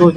2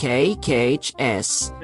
KKHS.